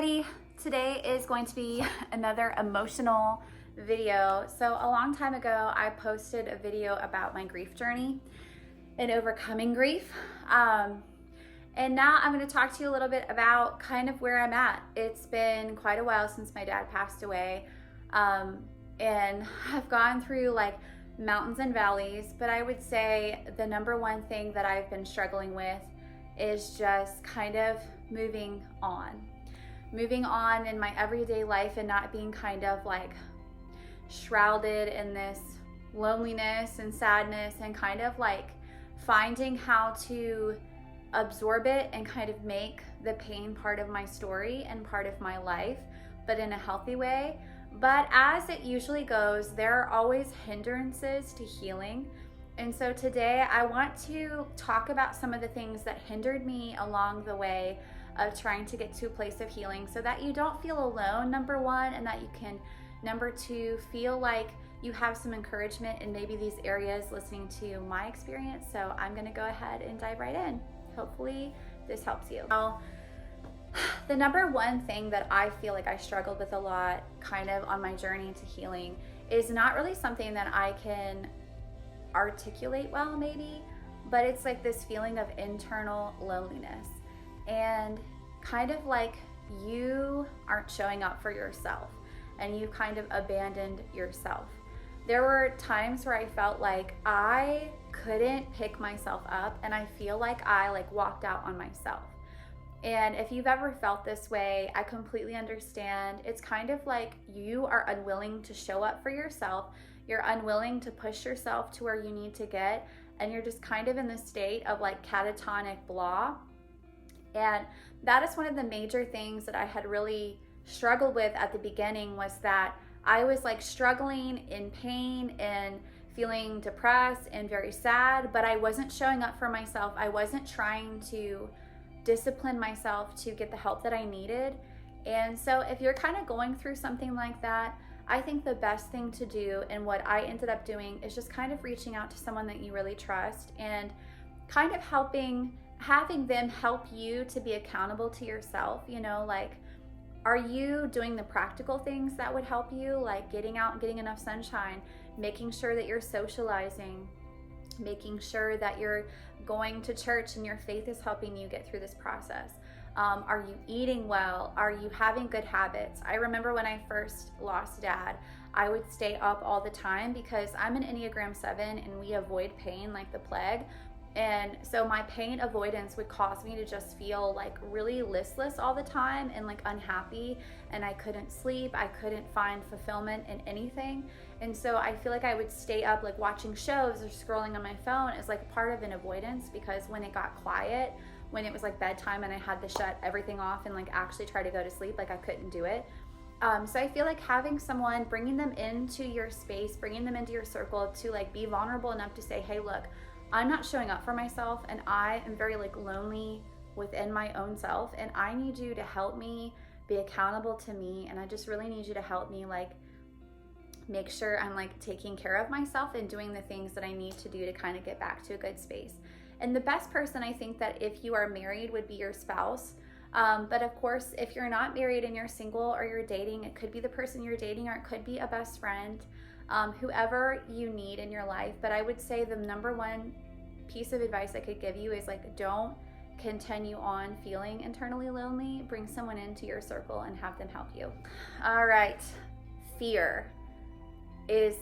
Alrighty, today is going to be another emotional video. So a long time ago, I posted a video about my grief journey and overcoming grief. And now I'm going to talk to you a little bit about kind of where I'm at. It's been quite a while since my dad passed away. And I've gone through like mountains and valleys, but I would say the number one thing that I've been struggling with is just kind of moving on in my everyday life and not being kind of like shrouded in this loneliness and sadness, and kind of like finding how to absorb it and kind of make the pain part of my story and part of my life, but in a healthy way. But as it usually goes, there are always hindrances to healing. And so today I want to talk about some of the things that hindered me along the way of trying to get to a place of healing, so that you don't feel alone, number one, and that you can, number two, feel like you have some encouragement in maybe these areas listening to my experience. So I'm gonna go ahead and dive right in. Hopefully this helps you. Well, the number one thing that I feel like I struggled with a lot kind of on my journey to healing is not really something that I can articulate well maybe, but it's like this feeling of internal loneliness and kind of like you aren't showing up for yourself and you kind of abandoned yourself. There were times where I felt like I couldn't pick myself up, and I feel like I like walked out on myself. And if you've ever felt this way, I completely understand. It's kind of like you are unwilling to show up for yourself. You're unwilling to push yourself to where you need to get, and you're just kind of in this state of like catatonic blah. And that is one of the major things that I had really struggled with at the beginning, was that I was like struggling in pain and feeling depressed and very sad, but I wasn't showing up for myself. I wasn't trying to discipline myself to get the help that I needed. And so if you're kind of going through something like that, I think the best thing to do, and what I ended up doing, is just kind of reaching out to someone that you really trust and kind of having them help you to be accountable to yourself. You know, like, are you doing the practical things that would help you, like getting out and getting enough sunshine, making sure that you're socializing, making sure that you're going to church and your faith is helping you get through this process? Are you eating well? Are you having good habits? I remember when I first lost dad, I would stay up all the time because I'm an Enneagram 7 and we avoid pain like the plague. And so my pain avoidance would cause me to just feel like really listless all the time and like unhappy, and I couldn't sleep. I couldn't find fulfillment in anything. And so I feel like I would stay up like watching shows or scrolling on my phone as like part of an avoidance, because when it got quiet, when it was like bedtime and I had to shut everything off and like actually try to go to sleep, like I couldn't do it. So I feel like having someone, bringing them into your space, bringing them into your circle to like be vulnerable enough to say, hey, look, I'm not showing up for myself and I am very like lonely within my own self, and I need you to help me be accountable to me, and I just really need you to help me like make sure I'm like taking care of myself and doing the things that I need to do to kind of get back to a good space. And the best person, I think, that if you are married would be your spouse. But of course, if you're not married and you're single or you're dating, it could be the person you're dating, or it could be a best friend. Whoever you need in your life. But I would say the number one piece of advice I could give you is like, don't continue on feeling internally lonely. Bring someone into your circle and have them help you. All right, fear is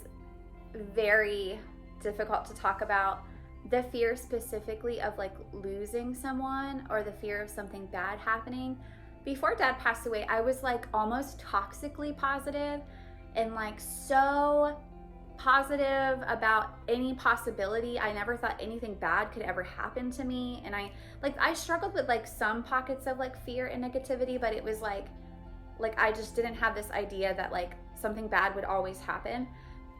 very difficult to talk about. The fear specifically of like losing someone, or the fear of something bad happening. Before dad passed away, I was like almost toxically positive and like so positive about any possibility. I never thought anything bad could ever happen to me. And I struggled with like some pockets of like fear and negativity, but it was like I just didn't have this idea that like something bad would always happen.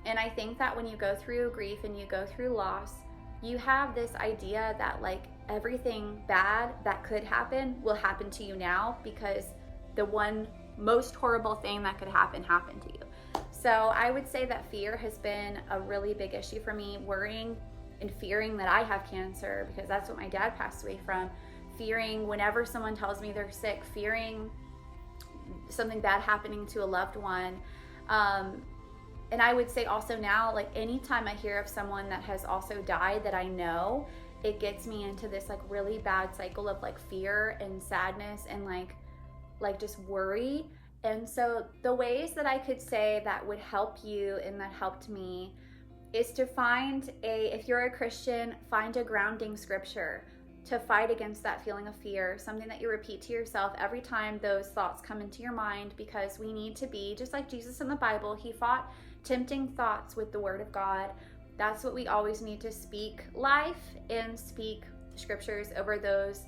And I think that when you go through grief and you go through loss, you have this idea that like everything bad that could happen will happen to you now, because the one most horrible thing that could happen happened to you. So I would say that fear has been a really big issue for me, worrying and fearing that I have cancer, because that's what my dad passed away from. Fearing whenever someone tells me they're sick, fearing something bad happening to a loved one. And I would say also now, like anytime I hear of someone that has also died that I know, it gets me into this like really bad cycle of like fear and sadness and like just worry. And so the ways that I could say that would help you and that helped me is to find if you're a Christian, find a grounding scripture to fight against that feeling of fear, something that you repeat to yourself every time those thoughts come into your mind, because we need to be just like Jesus in the Bible. He fought tempting thoughts with the word of God. That's what we always need to speak life and speak scriptures over those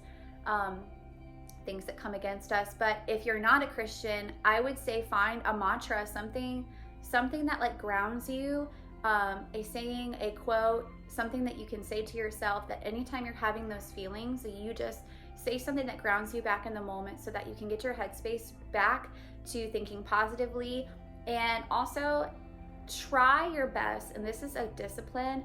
things that come against us. But if you're not a Christian, I would say find a mantra, something that like grounds you, a saying, a quote, something that you can say to yourself that anytime you're having those feelings, you just say something that grounds you back in the moment so that you can get your headspace back to thinking positively. And also try your best, and this is a discipline,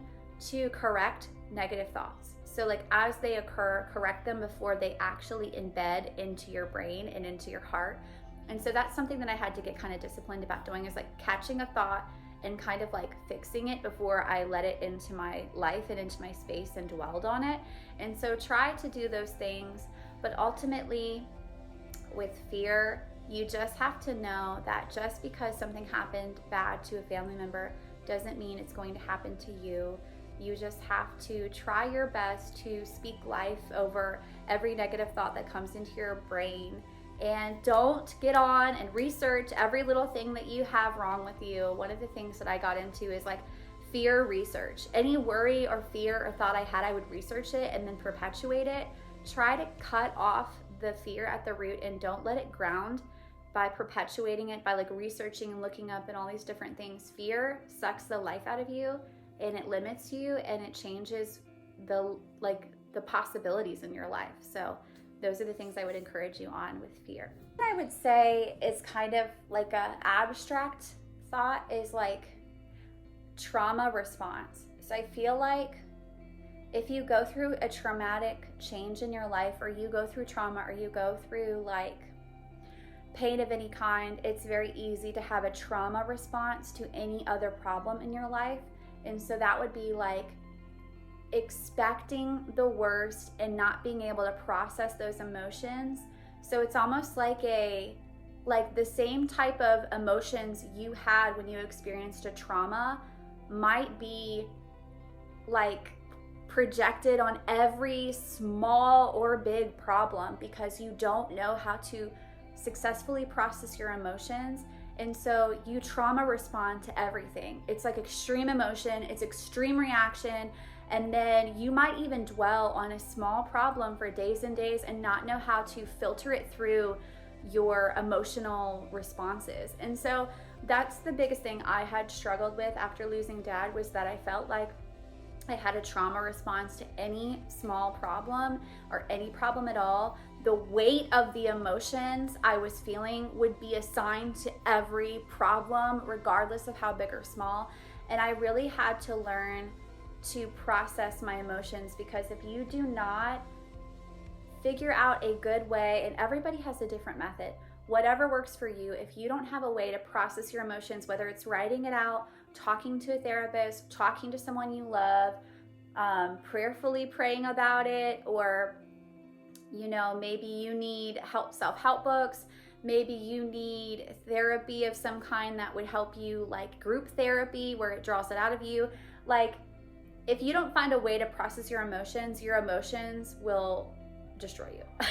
to correct negative thoughts. So like as they occur, correct them before they actually embed into your brain and into your heart. And so that's something that I had to get kind of disciplined about doing, is like catching a thought and kind of like fixing it before I let it into my life and into my space and dwelled on it. And so try to do those things. But ultimately with fear, you just have to know that just because something happened bad to a family member doesn't mean it's going to happen to you. You just have to try your best to speak life over every negative thought that comes into your brain. And don't get on and research every little thing that you have wrong with you. One of the things that I got into is like fear research. Any worry or fear or thought I had, I would research it and then perpetuate it. Try to cut off the fear at the root and don't let it ground by perpetuating it, by like researching and looking up and all these different things. Fear sucks the life out of you and it limits you and it changes the possibilities in your life. So those are the things I would encourage you on with fear. What I would say is kind of like a abstract thought is like trauma response. So I feel like if you go through a traumatic change in your life, or you go through trauma, or you go through like pain of any kind, it's very easy to have a trauma response to any other problem in your life. And so that would be like expecting the worst and not being able to process those emotions. So it's almost like the same type of emotions you had when you experienced a trauma might be like projected on every small or big problem, because you don't know how to successfully process your emotions. And so you trauma respond to everything. It's like extreme emotion, it's extreme reaction. And then you might even dwell on a small problem for days and days and not know how to filter it through your emotional responses. And so that's the biggest thing I had struggled with after losing Dad, was that I felt like I had a trauma response to any small problem or any problem at all. The weight of the emotions I was feeling would be assigned to every problem, regardless of how big or small. And I really had to learn to process my emotions, because if you do not figure out a good way, and everybody has a different method, whatever works for you, if you don't have a way to process your emotions, whether it's writing it out, talking to a therapist, talking to someone you love, prayerfully praying about it, or maybe you need self-help books, maybe you need therapy of some kind that would help you, like group therapy where it draws it out of you. Like, if you don't find a way to process your emotions will destroy you.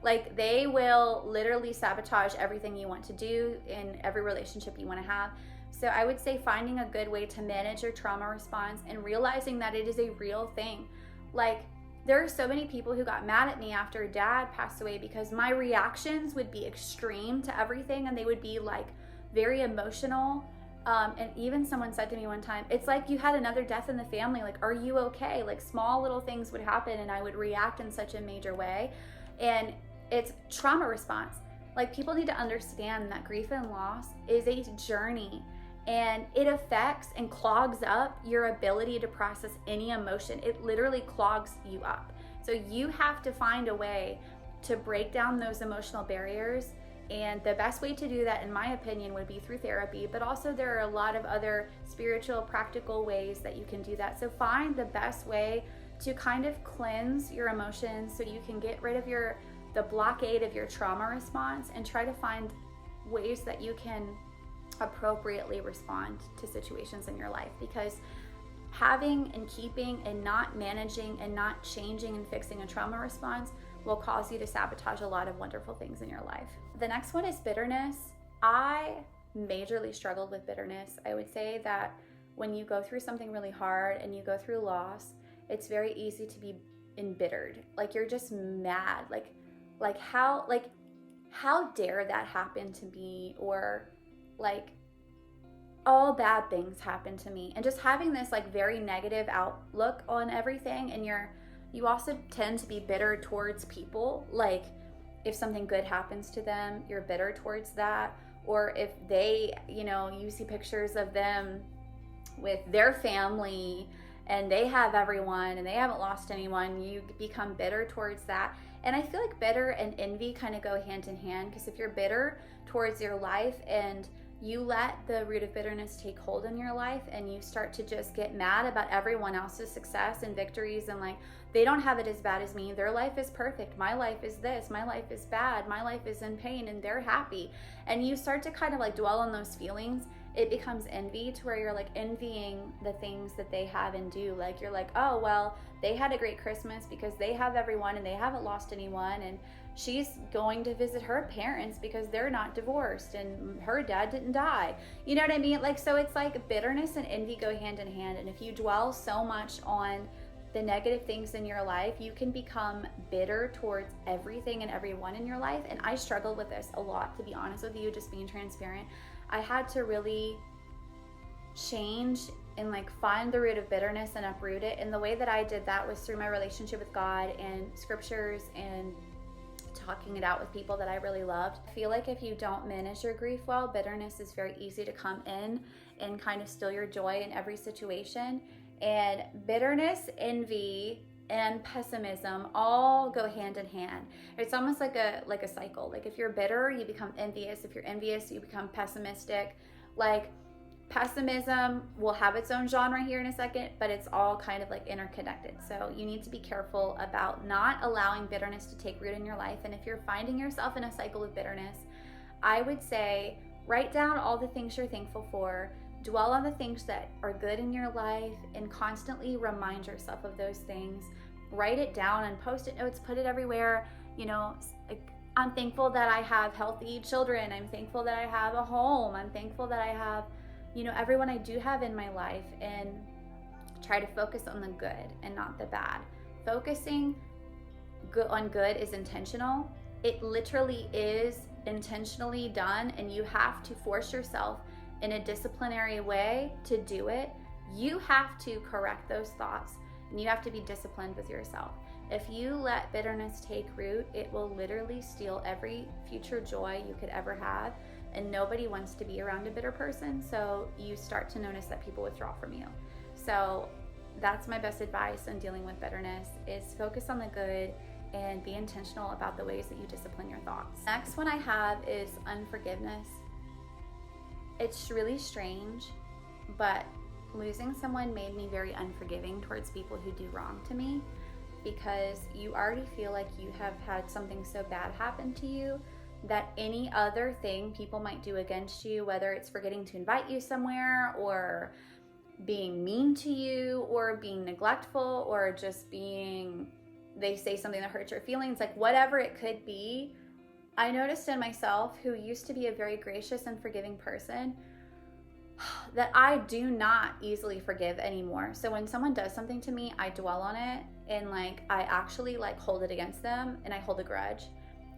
Like, they will literally sabotage everything you want to do in every relationship you want to have. So I would say finding a good way to manage your trauma response and realizing that it is a real thing. Like, there are so many people who got mad at me after Dad passed away because my reactions would be extreme to everything, and they would be like very emotional. And even someone said to me one time, it's like you had another death in the family. Like, are you okay? Like, small little things would happen and I would react in such a major way. And it's trauma response. Like, people need to understand that grief and loss is a journey, and it affects and clogs up your ability to process any emotion. It literally clogs you up. So you have to find a way to break down those emotional barriers And the best way to do that, in my opinion, would be through therapy, but also there are a lot of other spiritual, practical ways that you can do that. So find the best way to kind of cleanse your emotions so you can get rid of the blockade of your trauma response, and try to find ways that you can appropriately respond to situations in your life. Because having and keeping and not managing and not changing and fixing a trauma response will cause you to sabotage a lot of wonderful things in your life. The next one is bitterness. I majorly struggled with bitterness. I would say that when you go through something really hard and you go through loss, it's very easy to be embittered. Like you're just mad. Like how dare that happen to me? Or like all bad things happen to me. And just having this like very negative outlook on everything, and you also tend to be bitter towards people. Like if something good happens to them, you're bitter towards that. Or if they, you see pictures of them with their family and they have everyone and they haven't lost anyone, you become bitter towards that. And I feel like bitter and envy kind of go hand in hand, because if you're bitter towards your life and you let the root of bitterness take hold in your life, and you start to just get mad about everyone else's success and victories, and like, they don't have it as bad as me, their life is perfect, my life is this, my life is bad, my life is in pain, and they're happy, and you start to kind of like dwell on those feelings, it becomes envy, to where you're like envying the things that they have and do. Like you're like, oh well, they had a great Christmas because they have everyone and they haven't lost anyone, and she's going to visit her parents because they're not divorced and her dad didn't die. You know what I mean? Like, so it's like bitterness and envy go hand in hand. And if you dwell so much on the negative things in your life, you can become bitter towards everything and everyone in your life. And I struggled with this a lot, to be honest with you, just being transparent. I had to really change and like find the root of bitterness and uproot it. And the way that I did that was through my relationship with God and scriptures and talking it out with people that I really loved. I feel like if you don't manage your grief well, bitterness is very easy to come in and kind of steal your joy in every situation. And bitterness, envy, and pessimism all go hand in hand. It's almost like a cycle. Like if you're bitter, you become envious. If you're envious, you become pessimistic. Like pessimism will have its own genre here in a second, but it's all kind of like interconnected. So you need to be careful about not allowing bitterness to take root in your life. And if you're finding yourself in a cycle of bitterness, I would say write down all the things you're thankful for, dwell on the things that are good in your life, and constantly remind yourself of those things. Write it down and post-it notes, put it everywhere. I'm thankful that I have healthy children. I'm thankful that I have a home. I'm thankful that I have everyone I do have in my life, and try to focus on the good and not the bad. Focusing on good is intentional. It literally is intentionally done, and you have to force yourself in a disciplinary way to do it. You have to correct those thoughts, and you have to be disciplined with yourself. If you let bitterness take root, it will literally steal every future joy you could ever have. And nobody wants to be around a bitter person, so you start to notice that people withdraw from you. So that's my best advice on dealing with bitterness, is focus on the good and be intentional about the ways that you discipline your thoughts. Next one I have is unforgiveness. It's really strange, but losing someone made me very unforgiving towards people who do wrong to me, because you already feel like you have had something so bad happen to you that any other thing people might do against you, whether it's forgetting to invite you somewhere, or being mean to you, or being neglectful, or just they say something that hurts your feelings, like whatever it could be. I noticed in myself, who used to be a very gracious and forgiving person, that I do not easily forgive anymore. So when someone does something to me, I dwell on it, and I actually hold it against them, and I hold a grudge.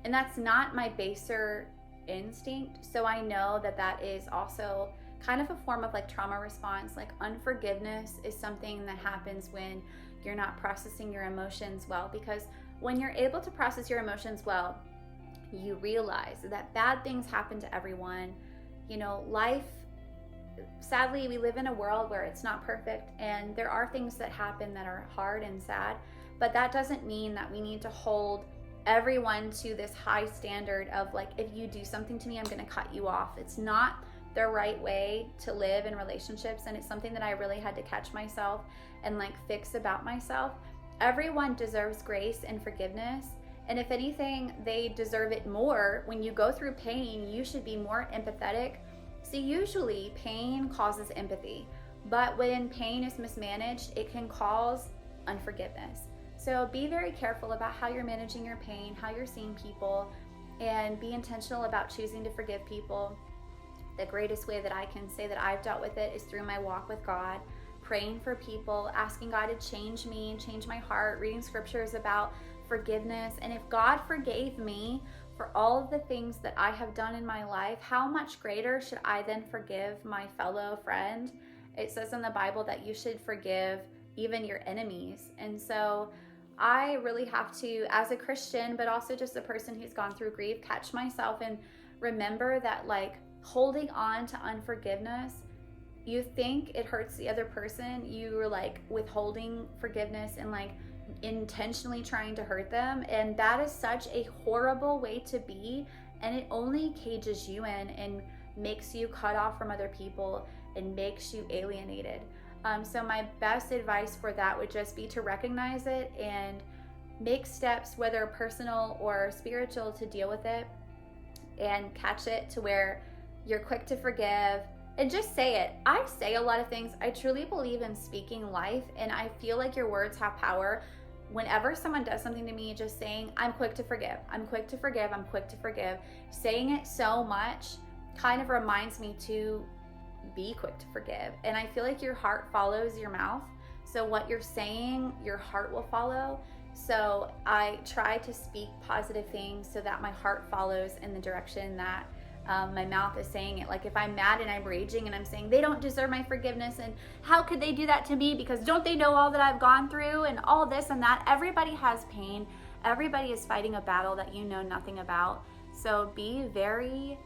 And that's not my baser instinct. So I know that is also kind of a form of trauma response. Unforgiveness is something that happens when you're not processing your emotions well, because when you're able to process your emotions well, you realize that bad things happen to everyone. Life, sadly, we live in a world where it's not perfect, and there are things that happen that are hard and sad, but that doesn't mean that we need to hold everyone to this high standard of like, if you do something to me, I'm going to cut you off. It's not the right way to live in relationships, and it's something that I really had to catch myself and like fix about myself. Everyone deserves grace and forgiveness, and if anything, they deserve it more. When you go through pain, you should be more empathetic. See, usually pain causes empathy, but when pain is mismanaged, it can cause unforgiveness. So be very careful about how you're managing your pain, how you're seeing people, and be intentional about choosing to forgive people. The greatest way that I can say that I've dealt with it is through my walk with God, praying for people, asking God to change me, change my heart, reading scriptures about forgiveness. And if God forgave me for all of the things that I have done in my life, how much greater should I then forgive my fellow friend? It says in the Bible that you should forgive even your enemies. And so I really have to, as a Christian, but also just a person who's gone through grief, catch myself and remember that like holding on to unforgiveness, you think it hurts the other person, you're like withholding forgiveness and like intentionally trying to hurt them, and that is such a horrible way to be, and it only cages you in and makes you cut off from other people and makes you alienated. So my best advice for that would just be to recognize it and make steps, whether personal or spiritual, to deal with it and catch it to where you're quick to forgive and just say it. I say a lot of things. I truly believe in speaking life, and I feel like your words have power. Whenever someone does something to me, just saying, I'm quick to forgive, I'm quick to forgive, I'm quick to forgive, saying it so much kind of reminds me to be quick to forgive. And I feel like your heart follows your mouth. So what you're saying, your heart will follow. So I try to speak positive things so that my heart follows in the direction that my mouth is saying it. Like if I'm mad and I'm raging and I'm saying they don't deserve my forgiveness and how could they do that to me because don't they know all that I've gone through and all this and that. Everybody has pain. Everybody is fighting a battle that you know nothing about. So be very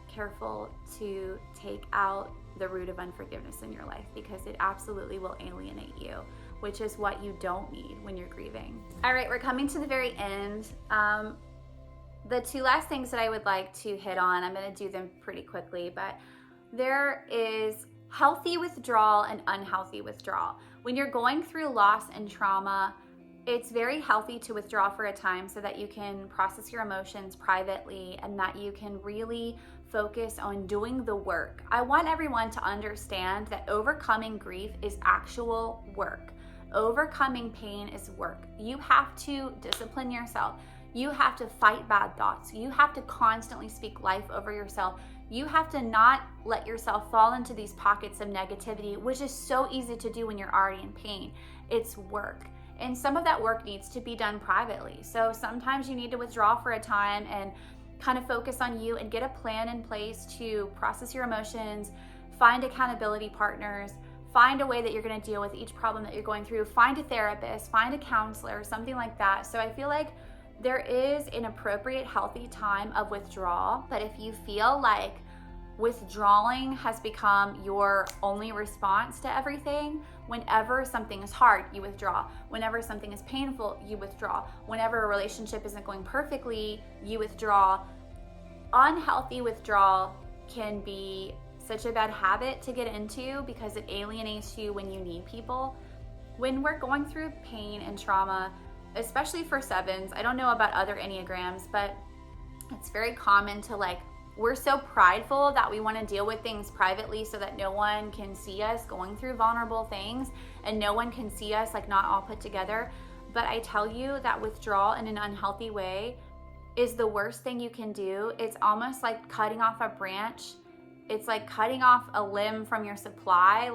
careful to take out the root of unforgiveness in your life, because it absolutely will alienate you, which is what you don't need when you're grieving. All right, we're coming to the very end. The two last things that I would like to hit on, I'm going to do them pretty quickly, but there is healthy withdrawal and unhealthy withdrawal. When you're going through loss and trauma, it's very healthy to withdraw for a time so that you can process your emotions privately and that you can really focus on doing the work. I want everyone to understand that overcoming grief is actual work. Overcoming pain is work. You have to discipline yourself. You have to fight bad thoughts. You have to constantly speak life over yourself. You have to not let yourself fall into these pockets of negativity, which is so easy to do when you're already in pain. It's work. And some of that work needs to be done privately. So sometimes you need to withdraw for a time and kind of focus on you and get a plan in place to process your emotions, find accountability partners, find a way that you're going to deal with each problem that you're going through, find a therapist, find a counselor, something like that. So I feel like there is an appropriate, healthy time of withdrawal, but if you feel like withdrawing has become your only response to everything, whenever something is hard, you withdraw. Whenever something is painful, you withdraw. Whenever a relationship isn't going perfectly, you withdraw. Unhealthy withdrawal can be such a bad habit to get into because it alienates you when you need people. When we're going through pain and trauma, especially for sevens, I don't know about other Enneagrams, but it's very common to we're so prideful that we want to deal with things privately so that no one can see us going through vulnerable things and no one can see us not all put together. But I tell you that withdrawal in an unhealthy way is the worst thing you can do. It's almost like cutting off a branch. It's like cutting off a limb from your supply.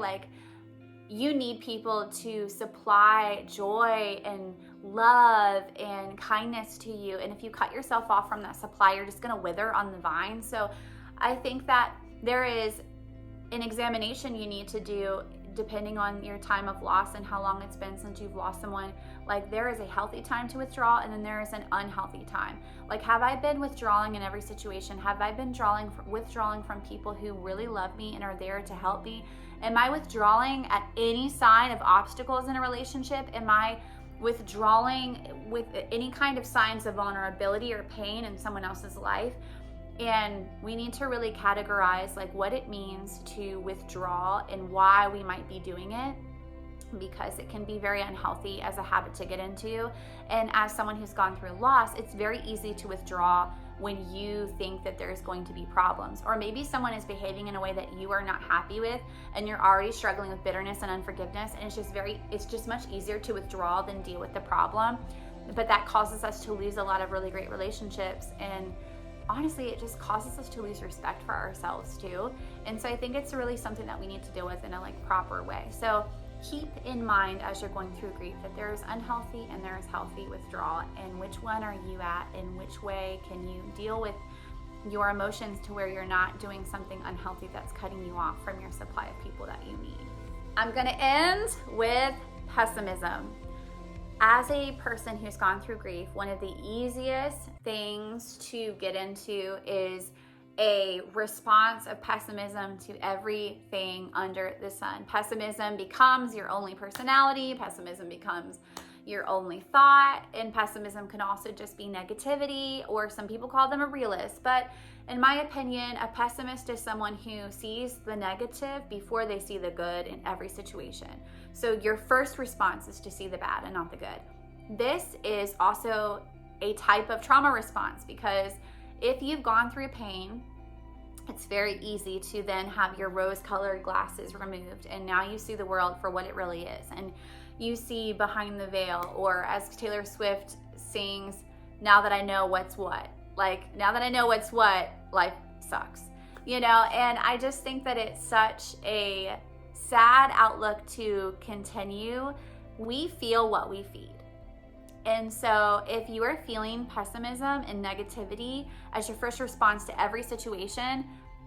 You need people to supply joy and love and kindness to you. And if you cut yourself off from that supply, you're just going to wither on the vine. So I think that there is an examination you need to do depending on your time of loss and how long it's been since you've lost someone. There is a healthy time to withdraw, and then there is an unhealthy time. Have I been withdrawing in every situation? Have I been withdrawing from people who really love me and are there to help me? Am I withdrawing at any sign of obstacles in a relationship? Am I withdrawing with any kind of signs of vulnerability or pain in someone else's life. And we need to really categorize like what it means to withdraw and why we might be doing it, because it can be very unhealthy as a habit to get into. And as someone who's gone through loss, it's very easy to withdraw when you think that there's going to be problems, or maybe someone is behaving in a way that you are not happy with and you're already struggling with bitterness and unforgiveness, and it's just much easier to withdraw than deal with the problem. But that causes us to lose a lot of really great relationships, and honestly, it just causes us to lose respect for ourselves too. And so I think it's really something that we need to deal with in a like proper way. So keep in mind as you're going through grief that there is unhealthy and there is healthy withdrawal, and which one are you at, and which way can you deal with your emotions to where you're not doing something unhealthy that's cutting you off from your supply of people that you need. I'm gonna end with pessimism. As a person who's gone through grief, one of the easiest things to get into is a response of pessimism to everything under the sun. Pessimism becomes your only personality. Pessimism becomes your only thought. And pessimism can also just be negativity, or some people call them a realist. But in my opinion, a pessimist is someone who sees the negative before they see the good in every situation. So your first response is to see the bad and not the good. This is also a type of trauma response, because if you've gone through pain, it's very easy to then have your rose-colored glasses removed, and now you see the world for what it really is, and you see behind the veil, or as Taylor Swift sings, now that I know what's what. Like, now that I know what's what, life sucks, you know? And I just think that it's such a sad outlook to continue. We feel what we feed. And so if you are feeling pessimism and negativity as your first response to every situation,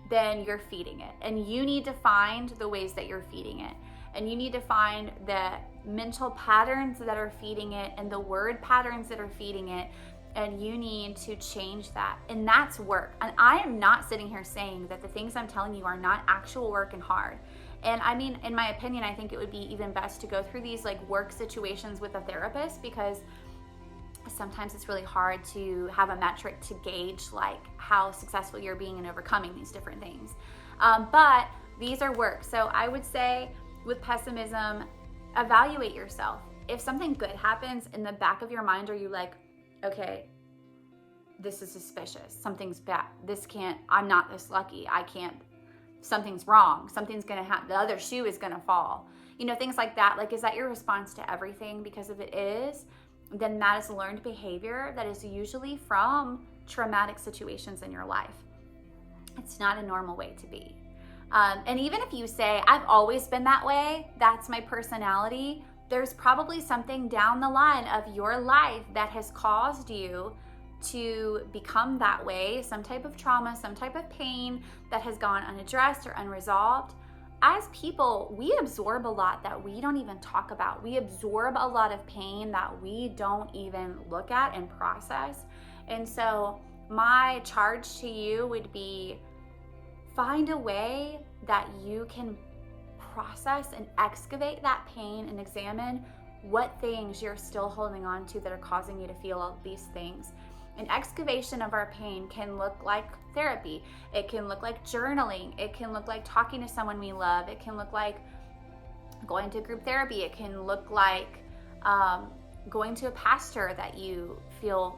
then you're feeding it. And you need to find the ways that you're feeding it. And you need to find the mental patterns that are feeding it and the word patterns that are feeding it. And you need to change that. And that's work. And I am not sitting here saying that the things I'm telling you are not actual work and hard. And I mean, in my opinion, I think it would be even best to go through these like work situations with a therapist, because sometimes it's really hard to have a metric to gauge like how successful you're being in overcoming these different things. But these are work. So I would say with pessimism, evaluate yourself. If something good happens, in the back of your mind, are you like, okay, this is suspicious, something's bad, I'm not this lucky, something's wrong, something's gonna happen, the other shoe is gonna fall, you know, things like that. Like, is that your response to everything? Because if it is, then that is learned behavior that is usually from traumatic situations in your life. It's not a normal way to be. And even if you say, I've always been that way, that's my personality, there's probably something down the line of your life that has caused you to become that way, some type of trauma, some type of pain that has gone unaddressed or unresolved. As people, we absorb a lot that we don't even talk about. We absorb a lot of pain that we don't even look at and process. And so my charge to you would be, find a way that you can process and excavate that pain and examine what things you're still holding on to that are causing you to feel all these things. An excavation of our pain can look like therapy. It can look like journaling. It can look like talking to someone we love. It can look like going to group therapy. It can look like going to a pastor that you feel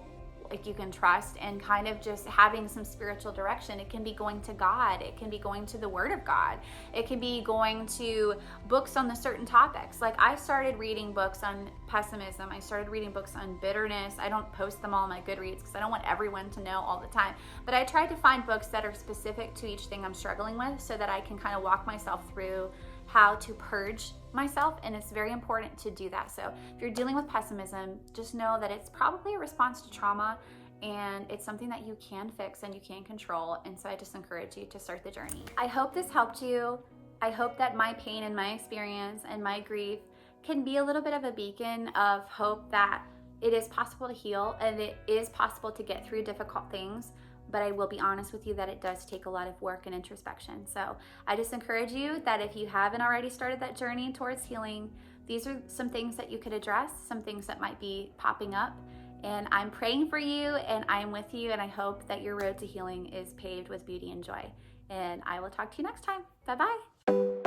like you can trust and kind of just having some spiritual direction. It can be going to God. It can be going to the Word of God. It can be going to books on the certain topics. Like, I started reading books on pessimism. I started reading books on bitterness. I don't post them all on my Goodreads because I don't want everyone to know all the time. But I tried to find books that are specific to each thing I'm struggling with so that I can kind of walk myself through how to purge myself, and it's very important to do that. So if you're dealing with pessimism, just know that it's probably a response to trauma, and it's something that you can fix and you can control. And so I just encourage you to start the journey. I hope this helped you. I hope that my pain and my experience and my grief can be a little bit of a beacon of hope that it is possible to heal and it is possible to get through difficult things. But I will be honest with you that it does take a lot of work and introspection. So I just encourage you that if you haven't already started that journey towards healing, these are some things that you could address, some things that might be popping up. And I'm praying for you, and I'm with you, and I hope that your road to healing is paved with beauty and joy. And I will talk to you next time. Bye-bye.